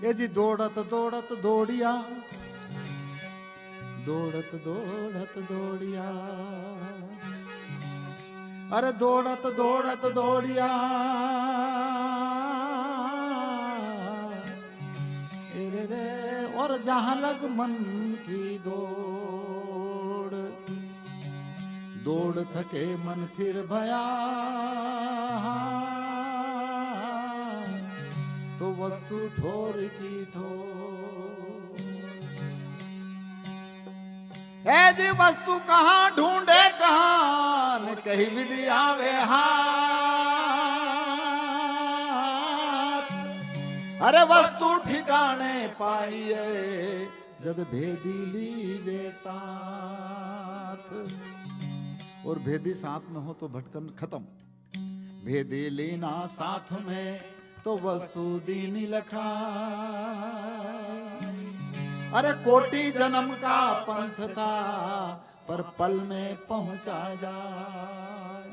के जी दौड़त दौड़त दौड़िया, दौड़त दौड़त दौड़िया, अरे दौड़त दौड़त दौड़िया, रे रे और जहां लग मन की दौड़, दौड़ थके मन फिर भया, तो वस्तु ठोर की ठोर। है जी वस्तु कहाँ ढूंढे कहाँ न कहीं विधि आवे हाथ, अरे वस्तु ठिकाने पाइए जद भेदी लीजे साथ। और भेदी साथ में हो तो भटकन खत्म, भेदी लेना साथ में तो वस्तु दीनी लखा। अरे कोटि जन्म का पंथ था पर पल में पहुंचा जाए,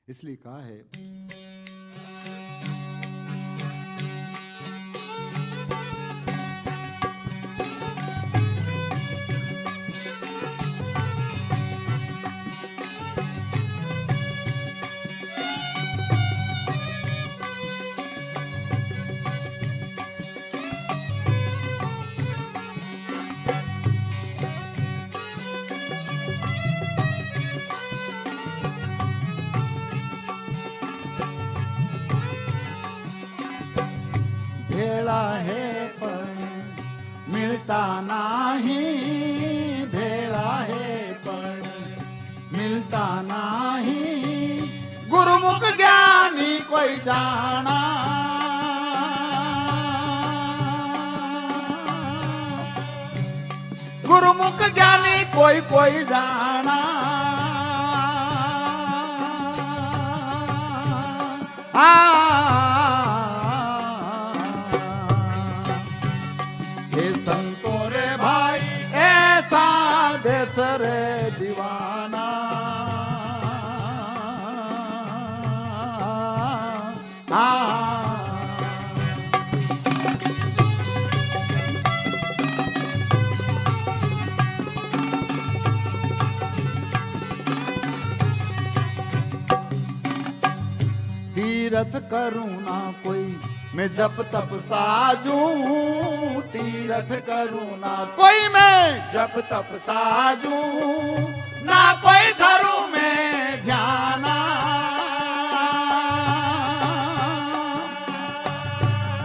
इसलिए कहा है भेड़ा है पण मिलता नहीं, भेड़ा है पण मिलता नहीं, गुरुमुख ज्ञानी कोई जाना, गुरुमुख ज्ञानी कोई कोई जाना। रे दीवाना तीरथ करूं ना कोई मैं जप तप साजू, तीरथ करूं ना कोई मैं जप तप साजू, ना कोई धरूं मैं ध्याना,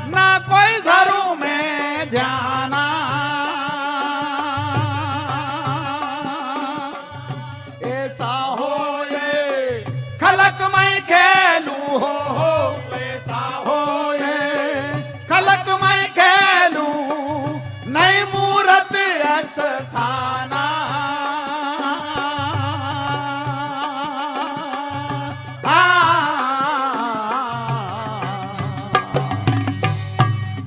ना कोई धरूं मैं ध्याना। ऐसा हो ये खलक मैं खेलूं हो, ऐसा हो ये खलक मैं खेलूं, नई मूरत अस्थाना।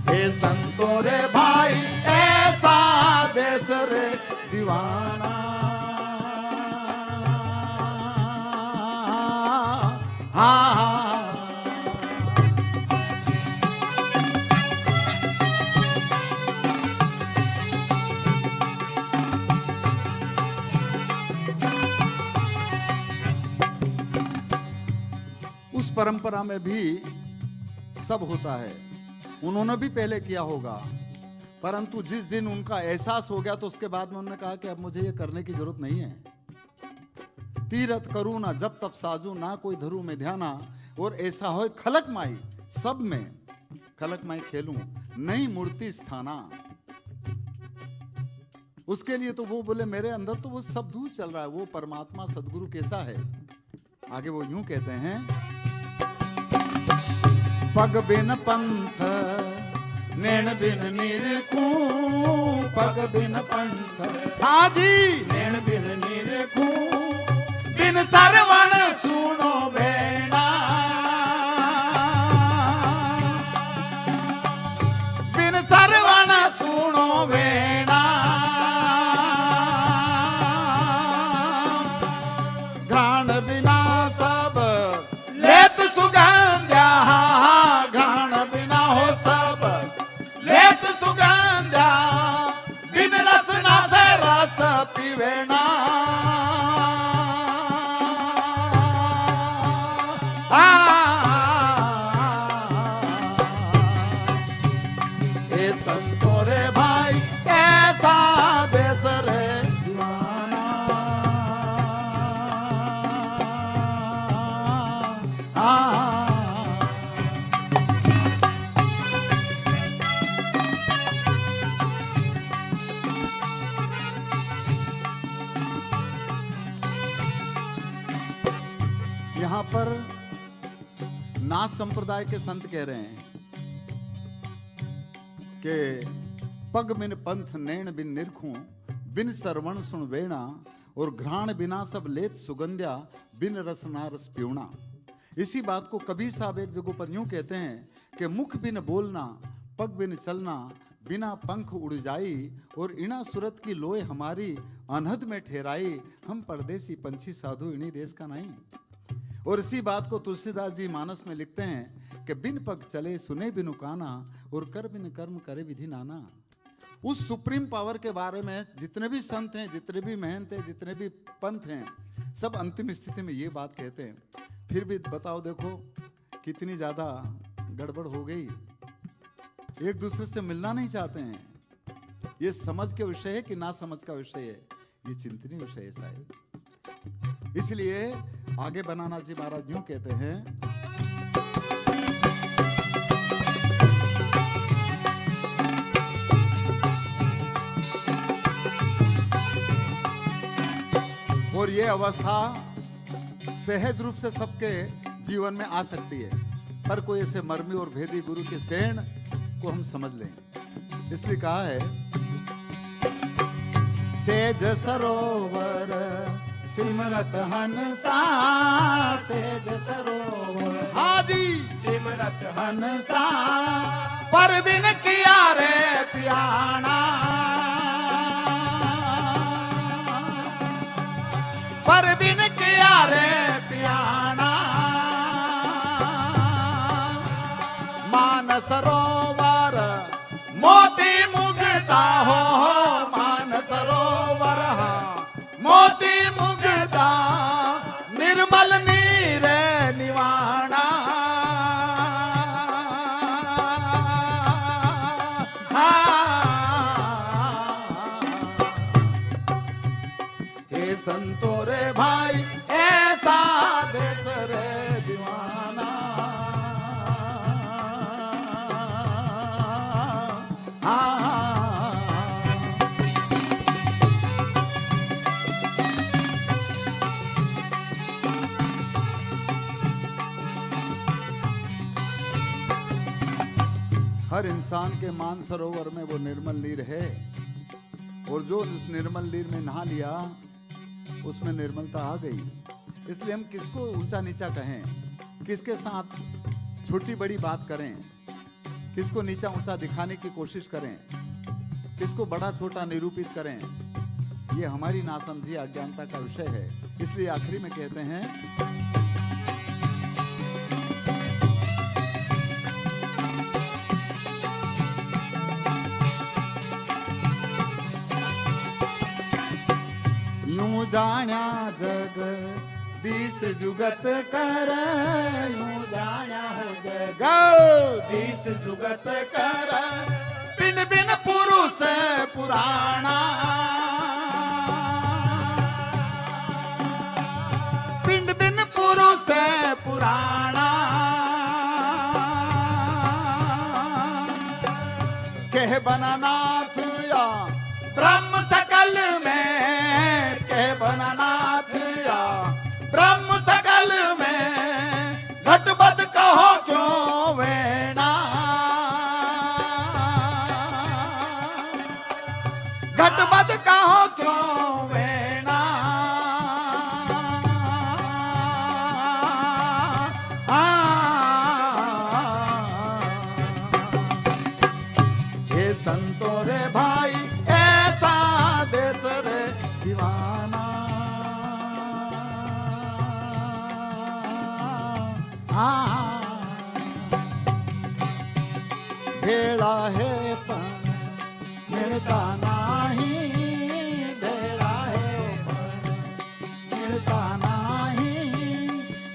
हे संतो रे भाई ऐसा देश रे दीवाना। उस परंपरा में भी सब होता है, उन्होंने भी पहले किया होगा, परंतु जिस दिन उनका एहसास हो गया तो उसके बाद में उन्होंने कहा कि अब मुझे ये करने की जरूरत नहीं है। तीरथ करूं ना जब तब साजू, ना कोई धरू में ध्याना, और ऐसा हो खलक माई सब में खलक माई खेलूं, नई मूर्ति स्थाना। उसके लिए तो वो बोले मेरे अंदर तो वो सब दूर चल रहा है, वो परमात्मा सदगुरु कैसा है। आगे वो यूं कहते हैं, पग बिन पंथ नैन बिन निरखूं, पग बिन पंथ हाँ जी नैन बिन निरखूं, बिन सरवण सुनो बेना, बिन सरवण सुनो बेना। घ्राण बिना सब लेत सुगंध्या, घ्राण बिना हो सब यहां पर नाथ संप्रदाय के संत कह रहे हैं कि पग बिन पंथ नैण बिन निरखूं, बिन श्रवण सुन वेणा, और घ्राण बिना सब लेत सुगंध्या, बिन रसना रस पीवना। इसी बात को कबीर साहब एक जगह पर यूं कहते हैं कि मुख बिन बोलना, पग बिन चलना, बिना पंख उड़ जाई, और इना सूरत की लोए हमारी अनहद में ठहराई, हम परदेसी पंछी साधु इन्हीं देश का नहीं। और इसी बात को तुलसीदास जी मानस में लिखते हैं कि बिन पग चले सुने बिनु काना, और कर बिन कर्म करे विधि नाना। उस सुप्रीम पावर के बारे में जितने भी संत हैं, जितने भी महंत हैं, जितने भी पंथ हैं, सब अंतिम स्थिति में ये बात कहते हैं। फिर भी बताओ, देखो कितनी ज्यादा गड़बड़ हो गई, एक दूसरे से मिलना नहीं चाहते हैं। ये समझ के विषय है कि ना समझ का विषय है, ये चिंतनीय विषय है साहब। इसलिए आगे बनाना जी महाराज यूं कहते हैं, और ये अवस्था सहज रूप से सबके जीवन में आ सकती है, पर कोई ऐसे मर्मी और भेदी गुरु के सेण को हम समझ लें। इसलिए कहा है, सेज सरोवर सिमरत हंसा, सेज सरोवर हाजी सिमरत हंसा, पर बिन किया रे प्याना, पर बिन किया रे प्याना, मान सरोवर मोती मुगता हो, मान सरोवर मोती मुगता, निर्मल नीर निवाणा, हे संतो रे भाई ऐसा देश रे दीवाना, हर इंसान के मानसरोवर में वो निर्मल नीर है, और जो उस निर्मल नीर में नहा लिया उसमें निर्मलता आ गई। इसलिए हम किसको ऊंचा नीचा कहें, किसके साथ छोटी बड़ी बात करें, किसको नीचा ऊंचा दिखाने की कोशिश करें, किसको बड़ा छोटा निरूपित करें, ये हमारी नासमझी अज्ञानता का विषय है। इसलिए आखिरी में कहते हैं, यूं जाण्या जग दीस जुगत कर, यूं जाण्या हो जग दीस जुगत कर, पिंड बिन पुरुष पुराणा, पिंड बिन पुरुष पुराणा, कह बननाथ या ब्रह्म सकल में, कह बननाथ या ब्रह्म सकल में, घटबद कहो क्यों वेणा, घटबद कहो क्यों वेणा, हे संतो रे भाई ऐसा देश रे दीवाना, भेड़ा है पण मिलता नहीं, भेड़ा है पण मिलता नहीं,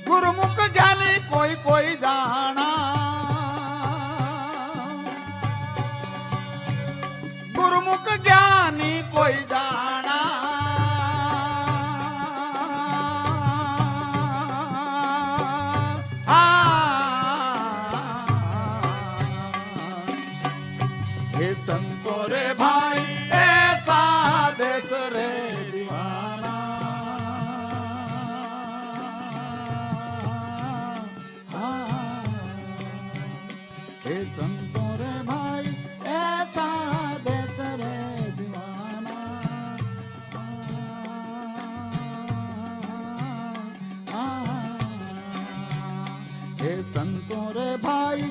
गुरुमुख ज्ञानी कोई कोई जाना, गुरुमुख ज्ञानी कोई जाना, हे संतो रे भाई ऐसा देश रे दीवाना, हे संतों रे भाई ऐसा देश रे दीवाना। हे संतों रे भाई